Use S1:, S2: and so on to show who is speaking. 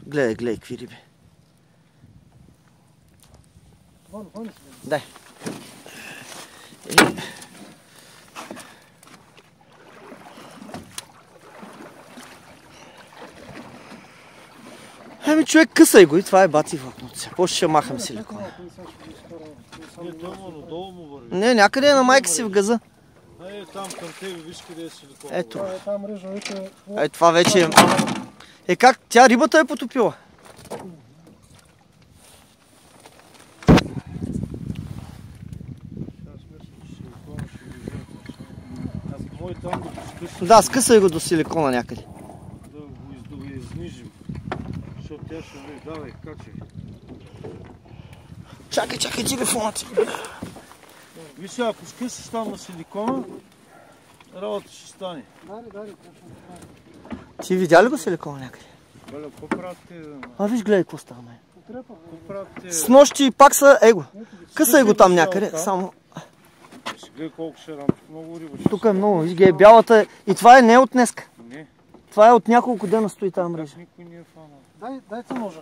S1: Гледай, гледай, какви риби. Дай. Ами човек, късай го и това е бати влакното си. После ще махам силикона. Не, някъде е на майка си в газа.
S2: Там към тебе, виж къде е силикон.
S1: Ето. Това вече е... Как? Тя рибата е потопила. Да, скъсай го до силикона някъде.
S2: Да го изнижим. Защото тя ще вие. Давай, качай.
S1: Чакай телефонът.
S2: Виж, ако скъсиш там на силикона, работа ще стане.
S1: Ти видя ли го силикона някъде?
S2: Беля, какво правите?
S1: Виж, гледай какво става.
S2: Какво правите?
S1: С нощи пак са его. Късай го там някъде. Само...
S2: Гледай колко ще рамче. Много риба.
S1: Тук е много. Виж, е бялата. И това не е от днеска.
S2: Не.
S1: Това е от няколко дена стои тази мрежа.
S2: Никой не е фанал.
S3: Дайте ножа.